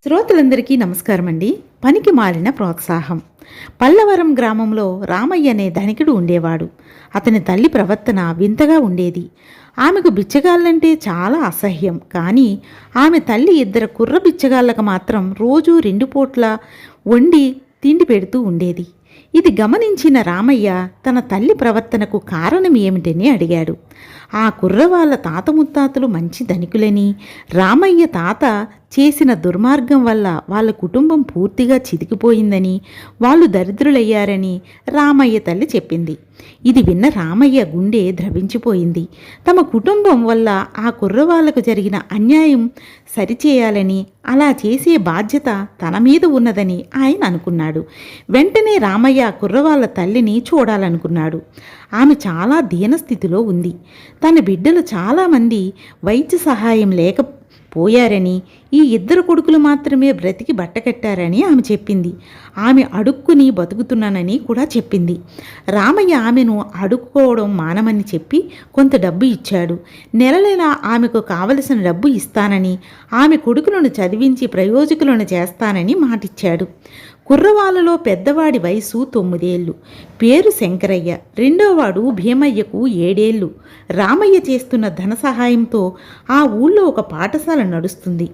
శ్రోతలందరికీ నమస్కారం అండి. పనికి మాలిన ప్రోత్సాహం. పల్లవరం గ్రామంలో రామయ్య అనే ధనికుడు ఉండేవాడు. అతని తల్లి ప్రవర్తన వింతగా ఉండేది. ఆమెకు బిచ్చగాళ్ళంటే చాలా అసహ్యం. కానీ ఆమె తల్లి ఇద్దరు కుర్ర బిచ్చగాళ్ళకు మాత్రం రోజూ 2 పూట్ల వండి తిండి పెడుతూ ఉండేది. ఇది గమనించిన రామయ్య తన తల్లి ప్రవర్తనకు కారణం ఏమిటని అడిగాడు. ఆ కుర్రవాళ్ళ తాత ముత్తాతలు మంచి ధనికులని, రామయ్య తాత చేసిన దుర్మార్గం వల్ల వాళ్ళ కుటుంబం పూర్తిగా చితికిపోయిందని, వాళ్ళు దరిద్రులయ్యారని రామయ్య తల్లి చెప్పింది. ఇది విన్న రామయ్య గుండె ద్రవించిపోయింది. తమ కుటుంబం వల్ల ఆ కుర్రవాళ్లకు జరిగిన అన్యాయం సరిచేయాలని, అలా చేసే బాధ్యత తన మీద ఉన్నదని ఆయన అనుకున్నాడు. వెంటనే రామయ్య కుర్రవాళ్ళ తల్లిని చూడాలనుకున్నాడు. ఆమె చాలా దీనస్థితిలో ఉంది. తన బిడ్డలు చాలామంది వైద్య సహాయం లేకపోయారని, ఈ 2 కొడుకులు మాత్రమే బ్రతికి బట్టకట్టారని ఆమె చెప్పింది. ఆమె అడుక్కుని బతుకుతున్నానని కూడా చెప్పింది. రామయ్య ఆమెను అడుక్కోవడం మానమని చెప్పి కొంత డబ్బు ఇచ్చాడు. నెలనెలా ఆమెకు కావలసిన డబ్బు ఇస్తానని, ఆమె కొడుకులను చదివించి ప్రయోజకులను చేస్తానని మాటిచ్చాడు. కుర్రవాళ్ళలో పెద్దవాడి వయసు 9 ఏళ్ళు. పేరు శంకరయ్య. రెండోవాడు భీమయ్యకు 7 ఏళ్ళు. రామయ్య చేస్తున్న ధన సహాయంతో ఆ ఊళ్ళో ఒక పాఠశాల నడుస్తుంది.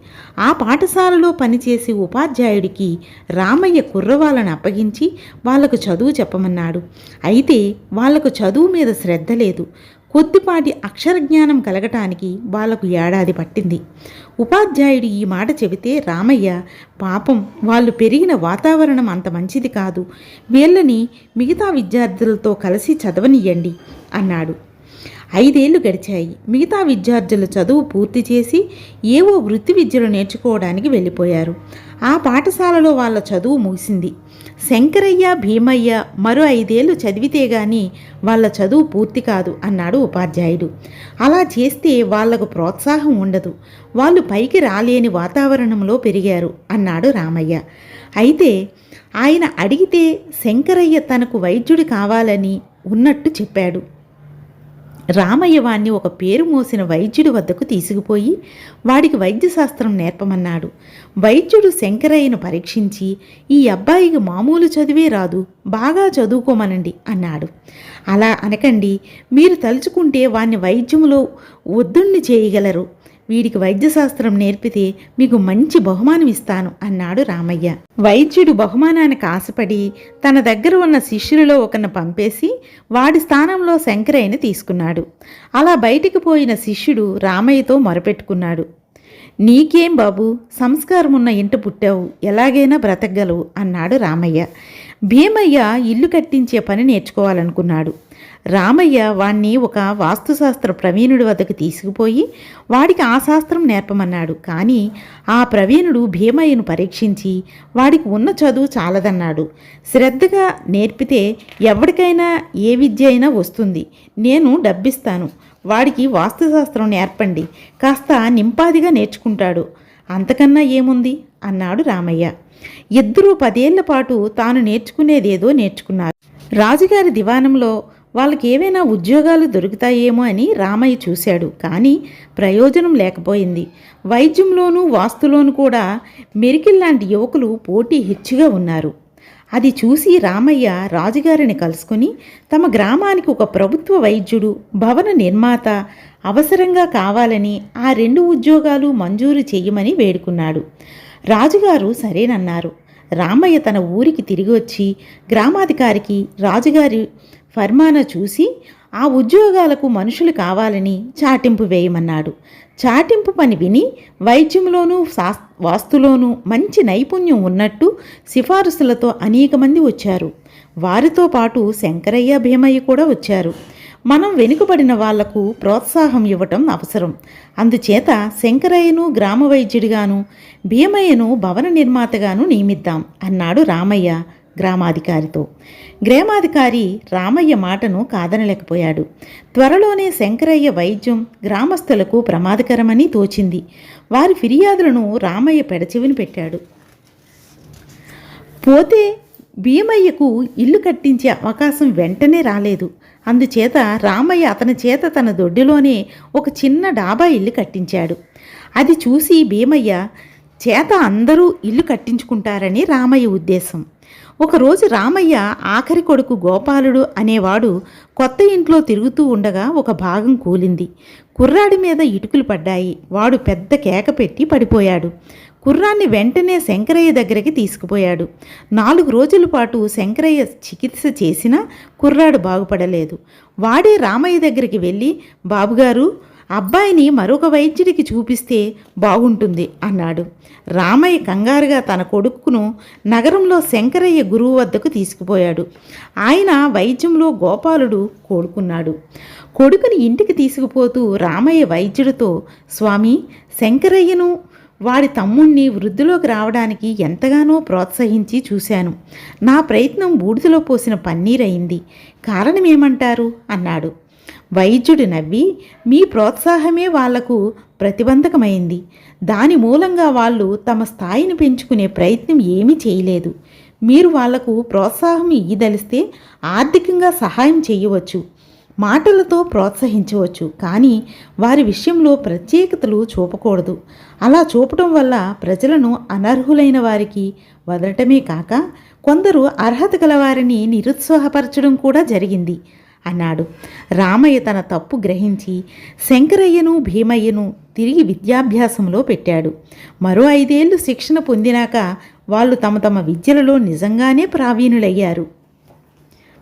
ఆ పాఠశాలలో పనిచేసే ఉపాధ్యాయుడికి రామయ్య కుర్రవాళ్ళను అప్పగించి వాళ్లకు చదువు చెప్పమన్నాడు. అయితే వాళ్లకు చదువు మీద శ్రద్ధ లేదు. కొద్దిపాటి అక్షరజ్ఞానం కలగటానికి వాళ్లకు ఏడాది పట్టింది. ఉపాధ్యాయుడు ఈ మాట చెబితే రామయ్య, పాపం వాళ్ళు పెరిగిన వాతావరణం అంత మంచిది కాదు, వీళ్ళని మిగతా విద్యార్థులతో కలిసి చదవనియ్యండి అన్నాడు. 5 ఏళ్ళు గడిచాయి. మిగతా విద్యార్థులు చదువు పూర్తి చేసి ఏవో వృత్తి విద్యలు నేర్చుకోవడానికి వెళ్ళిపోయారు. ఆ పాఠశాలలో వాళ్ళ చదువు ముగిసింది. శంకరయ్య, భీమయ్య మరో 5 ఏళ్ళు చదివితే గాని వాళ్ళ చదువు పూర్తి కాదు అన్నాడు ఉపాధ్యాయుడు. అలా చేస్తే వాళ్లకు ప్రోత్సాహం ఉండదు, వాళ్ళు పైకి రాలేని వాతావరణంలో పెరిగారు అన్నాడు రామయ్య. అయితే ఆయన అడిగితే శంకరయ్య తనకు వైద్యుడు కావాలని ఉన్నట్టు చెప్పాడు. రామయ్య వాణ్ణి ఒక పేరు మోసిన వైద్యుడి వద్దకు తీసుకుపోయి వాడికి వైద్యశాస్త్రం నేర్పమన్నాడు. వైద్యుడు శంకరయ్యను పరీక్షించి, ఈ అబ్బాయికి మామూలు చదివే రాదు, బాగా చదువుకోమనండి అన్నాడు. అలా అనకండి, మీరు తలుచుకుంటే వాణ్ణి వైద్యములో ఒద్దుణ్ణి చేయగలరు. వీడికి వైద్యశాస్త్రం నేర్పితే మీకు మంచి బహుమానం ఇస్తాను అన్నాడు రామయ్య. వైద్యుడు బహుమానానికి ఆశపడి తన దగ్గర ఉన్న శిష్యులలో ఒకరిని పంపేసి వాడి స్థానంలో శంకరయ్యని తీసుకున్నాడు. అలా బయటికి పోయిన శిష్యుడు రామయ్యతో మొరపెట్టుకున్నాడు. నీకేం బాబు, సంస్కారం ఉన్న ఇంట పుట్టావు, ఎలాగైనా బ్రతకగలవు అన్నాడు రామయ్య. భీమయ్య ఇల్లు కట్టించే పని నేర్చుకోవాలనుకున్నాడు. రామయ్య వాణ్ణి ఒక వాస్తుశాస్త్ర ప్రవీణుడి వద్దకు తీసుకుపోయి వాడికి ఆ శాస్త్రం నేర్పమన్నాడు. కానీ ఆ ప్రవీణుడు భీమయ్యను పరీక్షించి వాడికి ఉన్న చదువు చాలదన్నాడు. శ్రద్ధగా నేర్పితే ఎవరికైనా ఏ విద్య అయినా వస్తుంది, నేను డబ్బిస్తాను, వాడికి వాస్తుశాస్త్రం నేర్పండి, కాస్త నింపాదిగా నేర్చుకుంటాడు, అంతకన్నా ఏముంది అన్నాడు రామయ్య. ఇద్దరూ 10 ఏళ్ల పాటు తాను నేర్చుకునేదేదో నేర్చుకున్నారు. రాజుగారి దివాణంలో వాళ్ళకి ఏవైనా ఉద్యోగాలు దొరుకుతాయేమో అని రామయ్య చూశాడు. కానీ ప్రయోజనం లేకపోయింది. వైద్యంలోనూ వాస్తులోనూ కూడా మెరికిల్లాంటి యువకులు పోటీ హెచ్చుగా ఉన్నారు. అది చూసి రామయ్య రాజుగారిని కలుసుకుని తమ గ్రామానికి ఒక ప్రభుత్వ వైద్యుడు, భవన నిర్మాత అవసరంగా కావాలని, ఆ 2 ఉద్యోగాలు మంజూరు చేయమని వేడుకున్నాడు. రాజుగారు సరేనన్నారు. రామయ్య తన ఊరికి తిరిగి వచ్చి గ్రామాధికారికి రాజుగారి ఫర్మానా చూసి ఆ ఉద్యోగాలకు మనుషులు కావాలని చాటింపు వేయమన్నాడు. చాటింపు పని విని వైద్యంలోనూ వాస్తులోనూ మంచి నైపుణ్యం ఉన్నట్టు సిఫారసులతో అనేక మంది వచ్చారు. వారితో పాటు శంకరయ్య, భీమయ్య కూడా వచ్చారు. మనం వెనుకబడిన వాళ్లకు ప్రోత్సాహం ఇవ్వటం అవసరం. అందుచేత శంకరయ్యను గ్రామ వైద్యుడిగాను, భీమయ్యను భవన నిర్మాతగాను నియమిద్దాం అన్నాడు రామయ్య గ్రామాధికారితో. గ్రామాధికారి రామయ్య మాటను కాదనలేకపోయాడు. త్వరలోనే శంకరయ్య వైద్యం గ్రామస్తులకు ప్రమాదకరమని తోచింది. వారి ఫిర్యాదులను రామయ్య పెడచెవిని పెట్టాడు. పోతే భీమయ్యకు ఇల్లు కట్టించే అవకాశం వెంటనే రాలేదు. అందుచేత రామయ్య అతని చేత తన దొడ్డిలోనే ఒక చిన్న డాబా ఇల్లు కట్టించాడు. అది చూసి భీమయ్య చేత అందరూ ఇల్లు కట్టించుకుంటారని రామయ్య ఉద్దేశం. ఒకరోజు రామయ్య ఆఖరి కొడుకు గోపాలుడు అనేవాడు కొత్త ఇంట్లో తిరుగుతూ ఉండగా ఒక భాగం కూలింది. కుర్రాడి మీద ఇటుకలు పడ్డాయి. వాడు పెద్ద కేక పెట్టి పడిపోయాడు. కుర్రాన్ని వెంటనే శంకరయ్య దగ్గరికి తీసుకుపోయాడు. 4 రోజుల పాటు శంకరయ్య చికిత్స చేసినా కుర్రాడు బాగుపడలేదు. వాడే రామయ్య దగ్గరికి వెళ్ళి, బాబుగారు, అబ్బాయిని మరొక వైద్యుడికి చూపిస్తే బాగుంటుంది అన్నాడు. రామయ్య కంగారుగా తన కొడుకును నగరంలో శంకరయ్య గురువు వద్దకు తీసుకుపోయాడు. ఆయన వైద్యంలో గోపాలుడు కోలుకున్నాడు. కొడుకుని ఇంటికి తీసుకుపోతూ రామయ్య వైద్యుడితో, స్వామి, శంకరయ్యను వాడి తమ్ముణ్ణి వృద్ధిలోకి రావడానికి ఎంతగానో ప్రోత్సహించి చూశాను. నా ప్రయత్నం బూడిదలో పోసిన పన్నీరయింది. కారణమేమంటారు అన్నాడు. వైద్యుడు నవ్వి, మీ ప్రోత్సాహమే వాళ్లకు ప్రతిబంధకమైంది. దాని మూలంగా వాళ్ళు తమ స్థాయిని పెంచుకునే ప్రయత్నం ఏమీ చేయలేదు. మీరు వాళ్లకు ప్రోత్సాహం ఇయ్యదలిస్తే ఆర్థికంగా సహాయం చేయవచ్చు, మాటలతో ప్రోత్సహించవచ్చు, కానీ వారి విషయంలో ప్రత్యేకతలు చూపకూడదు. అలా చూపటం వల్ల ప్రజలను అనర్హులైన వారికి వదలటమే కాక కొందరు అర్హత గలవారిని నిరుత్సాహపరచడం కూడా జరిగింది అన్నాడు. రామయ్య తన తప్పు గ్రహించి శంకరయ్యను భీమయ్యను తిరిగి విద్యాభ్యాసంలో పెట్టాడు. మరో 5 ఏళ్లు శిక్షణ పొందినాక వాళ్ళు తమ తమ విద్యలలో నిజంగానే ప్రావీణులయ్యారు.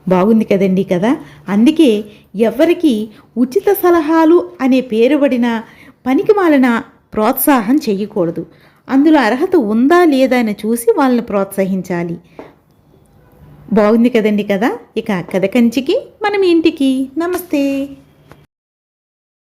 బాగుంది కదండి కదా. అందుకే ఎవరికి ఉచిత సలహాలు అనే పేరుబడిన పనికిమాలిన ప్రోత్సాహం చేయకూడదు. అందులో అర్హత ఉందా లేదా అని చూసి వాళ్ళని ప్రోత్సహించాలి. బాగుంది కదండి కదా. ఇక కథ కంచికి మనం ఇంటికి. నమస్తే.